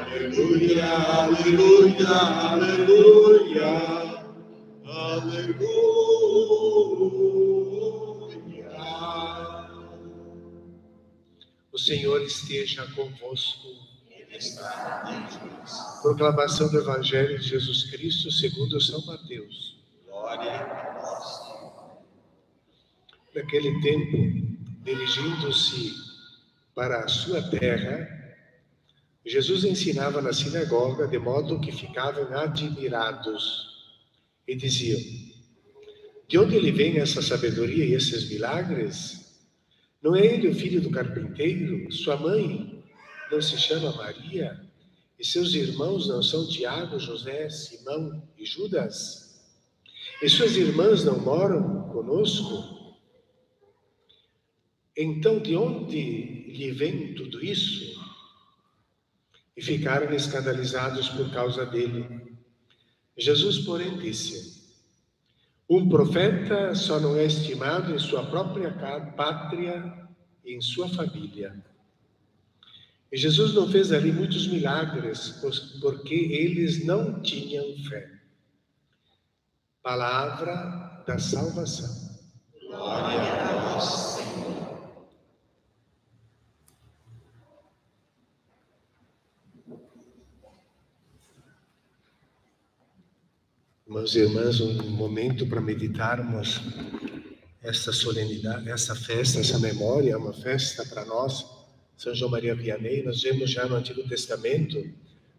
Aleluia, aleluia, aleluia, aleluia. O Senhor esteja convosco. Ele está entre nós. Proclamação do Evangelho de Jesus Cristo segundo São Mateus. Glória a vós. Naquele tempo, dirigindo-se para a sua terra, Jesus ensinava na sinagoga, de modo que ficavam admirados e diziam: de onde lhe vem essa sabedoria e esses milagres? Não é ele o filho do carpinteiro? Sua mãe não se chama Maria? E seus irmãos não são Tiago, José, Simão e Judas? E suas irmãs não moram conosco? Então, de onde lhe vem tudo isso? E ficaram escandalizados por causa dele. Jesus, porém, disse: um profeta só não é estimado em sua própria pátria e em sua família. E Jesus não fez ali muitos milagres, porque eles não tinham fé. Palavra da salvação. Glória a vós, Senhor. Irmãos e irmãs, um momento para meditarmos esta solenidade, essa festa, essa memória, uma festa para nós, São João Maria Vianney. Nós vemos já no Antigo Testamento,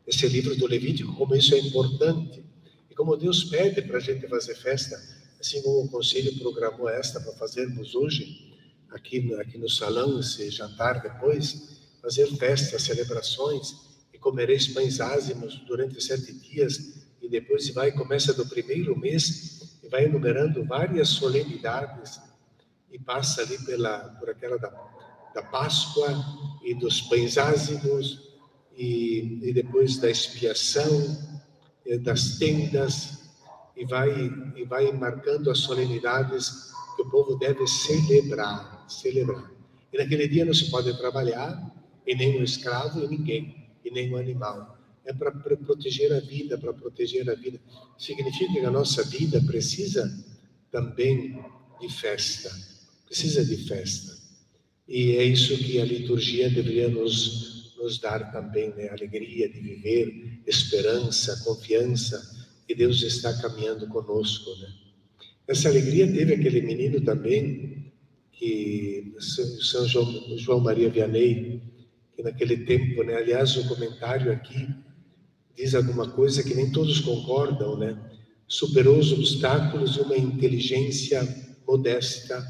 esse livro do Levítico, como isso é importante. E como Deus pede para a gente fazer festa, assim como o Conselho programou esta para fazermos hoje, aqui no salão, esse jantar depois, fazer festas, celebrações, e comereis pães ázimos durante 7 dias, e depois começa do primeiro mês, e vai enumerando várias solenidades, e passa ali por aquela da Páscoa, e dos pães ázimos, e depois da expiação, das tendas, e vai marcando as solenidades que o povo deve celebrar. E naquele dia não se pode trabalhar, e nem o escravo, e ninguém, e nem o animal. É para proteger a vida, Significa que a nossa vida precisa também de festa. E é isso que a liturgia deveria nos dar também, né? Alegria de viver, esperança, confiança, que Deus está caminhando conosco, né? Essa alegria teve aquele menino também, que São João Maria Vianney, que naquele tempo, né? Aliás, o comentário aqui diz alguma coisa que nem todos concordam, né? Superou os obstáculos de uma inteligência modesta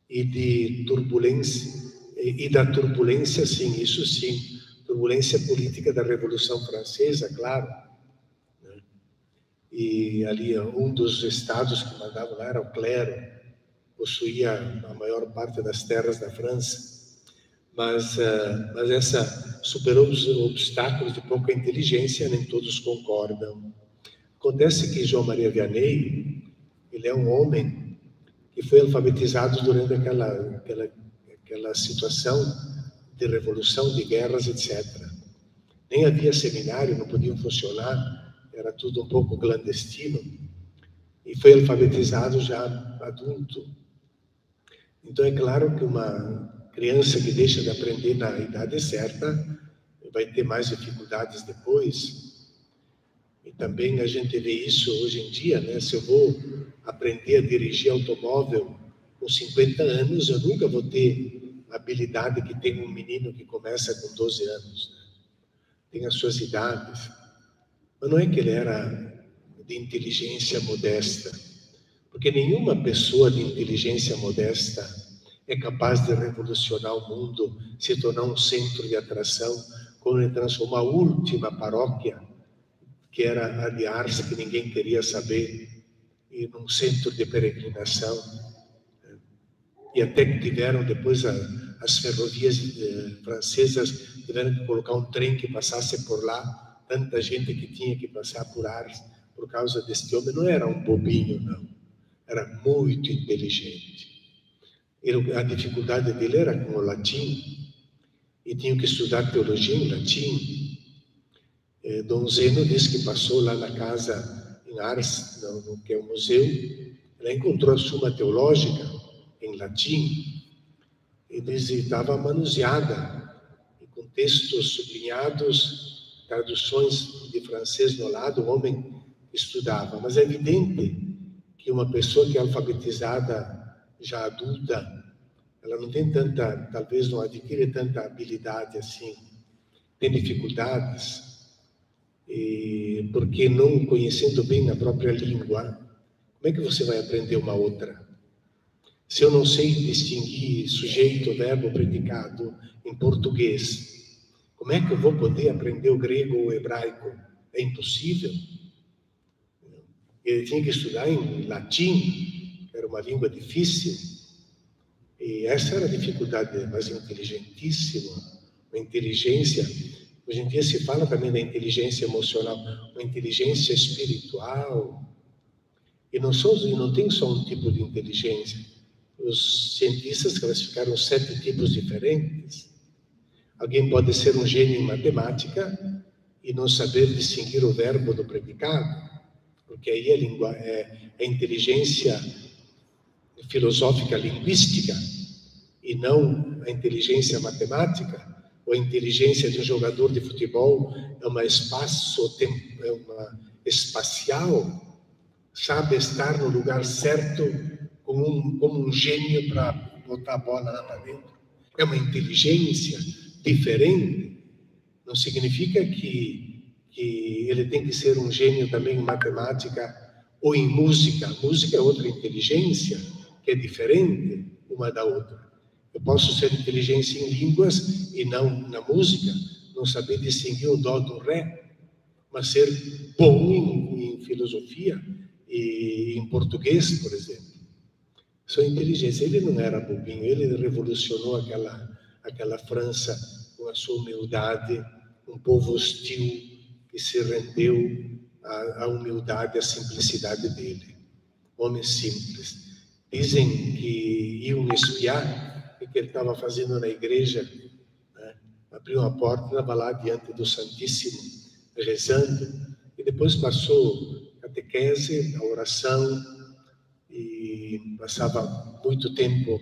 e de turbulência, e da turbulência, sim, isso sim, turbulência política da Revolução Francesa, claro, né? E ali um dos estados que mandavam lá era o clero, possuía a maior parte das terras da França, mas essa superou os obstáculos de pouca inteligência, nem todos concordam. Acontece que João Maria Vianney, ele é um homem que foi alfabetizado durante aquela situação de revolução, de guerras, etc. Nem havia seminário, não podiam funcionar, era tudo um pouco clandestino, e foi alfabetizado já adulto. Então é claro que uma criança que deixa de aprender na idade certa vai ter mais dificuldades depois. E também a gente vê isso hoje em dia, né? Se eu vou aprender a dirigir automóvel com 50 anos, eu nunca vou ter a habilidade que tem um menino que começa com 12 anos, né? Tem as suas idades. Mas não é que ele era de inteligência modesta, porque nenhuma pessoa de inteligência modesta é capaz de revolucionar o mundo, se tornar um centro de atração, quando ele transformou a última paróquia, que era a de Ars, que ninguém queria saber, e num centro de peregrinação. E até que tiveram depois as ferrovias francesas, tiveram que colocar um trem que passasse por lá, tanta gente que tinha que passar por Ars, por causa deste homem. Não era um bobinho, não, era muito inteligente. A dificuldade dele era com o latim, e tinha que estudar teologia em latim, Dom Zeno diz que passou lá na casa em Ars, que é um museu, ela encontrou a Suma Teológica em latim, e diz que estava manuseada, com textos sublinhados, traduções de francês no lado, o homem estudava. Mas é evidente que uma pessoa que é alfabetizada, já adulta, ela não tem tanta, talvez não adquire tanta habilidade assim, tem dificuldades, porque não conhecendo bem a própria língua, como é que você vai aprender uma outra? Se eu não sei distinguir sujeito, verbo, predicado em português, como é que eu vou poder aprender o grego ou o hebraico? É impossível. Ele tinha que estudar em latim, que era uma língua difícil, e essa era a dificuldade, mas inteligentíssimo, uma inteligência. Hoje em dia se fala também da inteligência emocional, uma inteligência espiritual, e não tem só um tipo de inteligência. Os cientistas classificaram 7 tipos diferentes. Alguém pode ser um gênio em matemática e não saber distinguir o verbo do predicado, porque aí é inteligência filosófica linguística e não a inteligência matemática. Ou a inteligência de um jogador de futebol é uma espacial, sabe estar no lugar certo como um gênio para botar a bola lá para dentro. É uma inteligência diferente. Não significa que ele tem que ser um gênio também em matemática ou em música. Música é outra inteligência que é diferente uma da outra. Eu posso ser inteligente em línguas e não na música, não saber distinguir um dó do ré, mas ser bom em filosofia e em português, por exemplo. Sua inteligência. Ele não era bobinho, ele revolucionou aquela França com a sua humildade, um povo hostil que se rendeu à humildade, à simplicidade dele. Homem simples. Dizem que iam espiar o que ele estava fazendo na igreja, né? Abriu uma porta, estava lá diante do Santíssimo, rezando, e depois passou a catequese, a oração, e passava muito tempo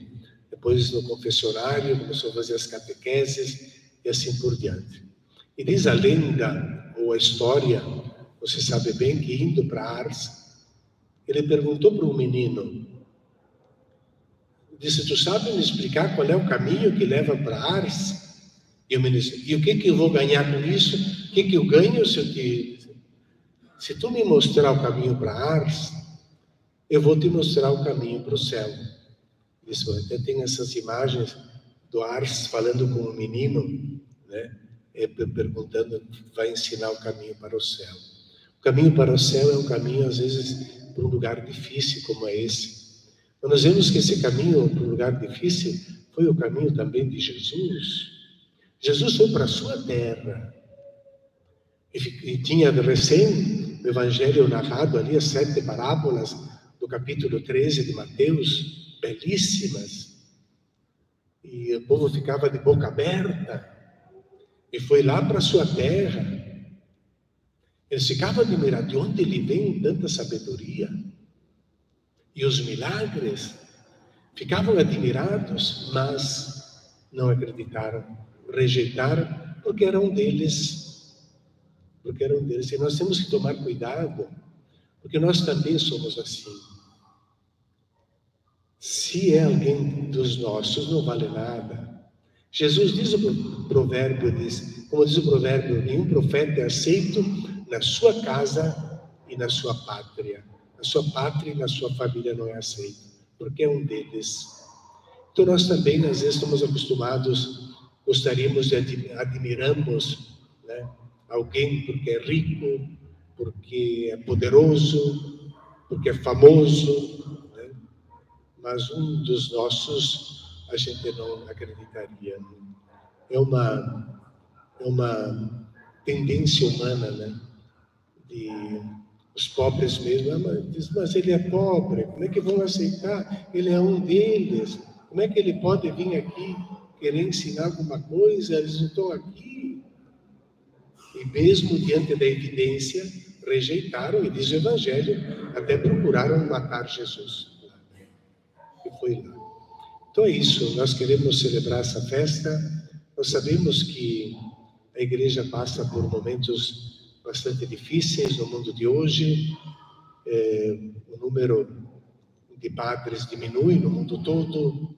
depois no confessionário, começou a fazer as catequeses e assim por diante. E diz a lenda ou a história, você sabe bem, que indo para Ars, ele perguntou para um menino, disse: tu sabe me explicar qual é o caminho que leva para Ars? E o menino disse: e o que eu vou ganhar com isso? O que eu ganho se tu me mostrar o caminho para Ars, eu vou te mostrar o caminho para o céu. Isso, até tem essas imagens do Ars falando com o menino, né? Perguntando, vai ensinar o caminho para o céu. O caminho para o céu é um caminho, às vezes, para um lugar difícil como é esse. Mas nós vemos que esse caminho para um lugar difícil foi o caminho também de Jesus. Jesus foi para a sua terra. E tinha recém o Evangelho narrado ali, as 7 parábolas do capítulo 13 de Mateus, belíssimas. E o povo ficava de boca aberta. E foi lá para a sua terra. Eles ficavam admirados de onde ele vem tanta sabedoria. E os milagres. Ficavam admirados, mas não acreditaram. Rejeitaram, porque eram deles. E nós temos que tomar cuidado, porque nós também somos assim. Se é alguém dos nossos, não vale nada. Jesus diz o provérbio, como diz o provérbio, nenhum profeta é aceito na sua casa e na sua pátria. Na sua pátria e na sua família não é aceito, porque é um deles. Então nós também, às vezes, estamos acostumados, gostaríamos de admiramos, né, alguém porque é rico, porque é poderoso, porque é famoso, né? Mas um dos nossos a gente não acreditaria. É uma tendência humana, né? Os pobres mesmo, mas ele é pobre, como é que vão aceitar? Ele é um deles, como é que ele pode vir aqui querer ensinar alguma coisa? Eles não estão aqui. E E mesmo diante da evidência, rejeitaram, e diz o Evangelho, até procuraram matar Jesus. E foi lá. Então é isso, nós queremos celebrar essa festa. Nós sabemos que a igreja passa por momentos bastante difíceis no mundo de hoje. O número de padres diminui no mundo todo,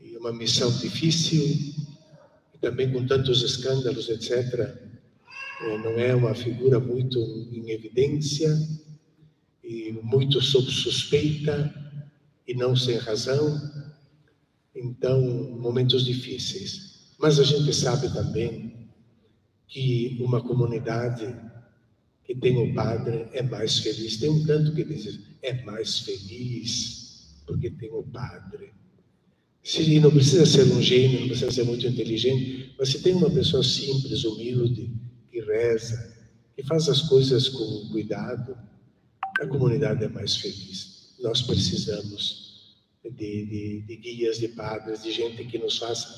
e uma missão difícil, e também com tantos escândalos, etc. Não é uma figura muito em evidência, e muito sob suspeita, e não sem razão. Então, momentos difíceis. Mas a gente sabe também que uma comunidade que tem o padre é mais feliz. Tem um canto que diz, é mais feliz porque tem o padre. Se não precisa ser um gênio, não precisa ser muito inteligente, mas se tem uma pessoa simples, humilde, que reza, que faz as coisas com cuidado, a comunidade é mais feliz. Nós precisamos de guias, de padres, de gente que nos faça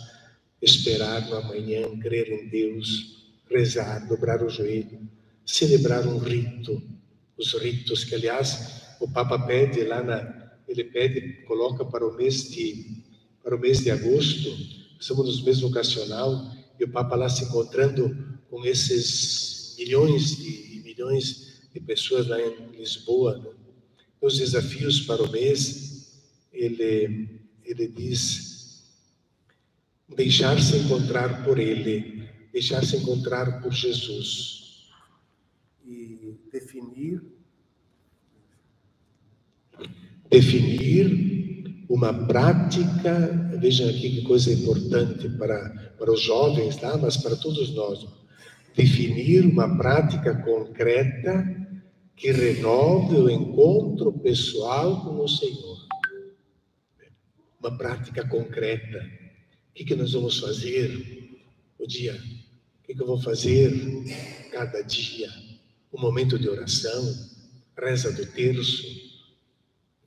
esperar no amanhã, crer em Deus, rezar, dobrar o joelho, celebrar um rito. Os ritos que, aliás, o Papa pede ele pede, coloca para o mês de agosto. Somos nos meses vocacional, e o Papa lá se encontrando com esses milhões de pessoas lá em Lisboa, né? Os desafios para o mês, ele diz: deixar-se encontrar por Ele, deixar-se encontrar por Jesus, e definir uma prática. Vejam aqui que coisa importante para os jovens, tá? Mas para todos nós. Definir uma prática concreta que renove o encontro pessoal com o Senhor. Uma prática concreta. O que nós vamos fazer o dia? O que eu vou fazer cada dia? Um momento de oração, reza do terço,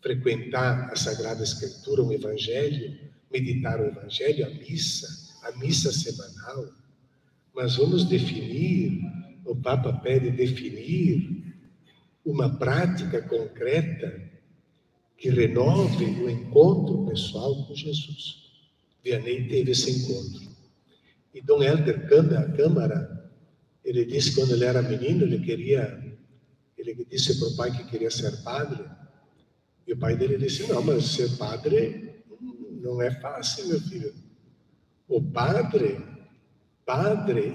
frequentar a Sagrada Escritura, o Evangelho, meditar o Evangelho, a missa semanal. Mas vamos definir, o Papa pede definir uma prática concreta que renove o encontro pessoal com Jesus. Vianney teve esse encontro. E Dom Helder Câmara, ele disse que quando ele era menino, ele disse para o pai que queria ser padre. E o pai dele disse: não, mas ser padre não é fácil, meu filho. O padre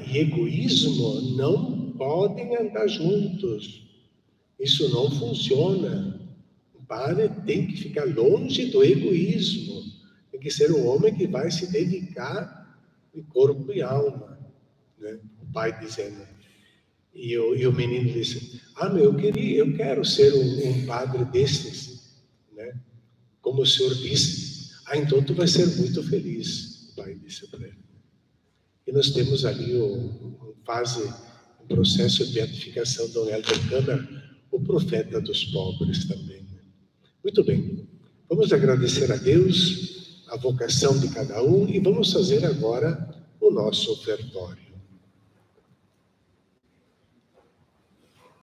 e egoísmo não podem andar juntos. Isso não funciona. O padre tem que ficar longe do egoísmo. Tem que ser um homem que vai se dedicar de corpo e alma, né? O pai dizendo. E o menino disse: eu quero ser um padre desses, né? Como o senhor disse. Então tu vai ser muito feliz, o pai disse para ele. E nós temos ali um processo de beatificação de Dom Helder Câmara, o profeta dos pobres também. Muito bem, vamos agradecer a Deus a vocação de cada um, e vamos fazer agora o nosso ofertório.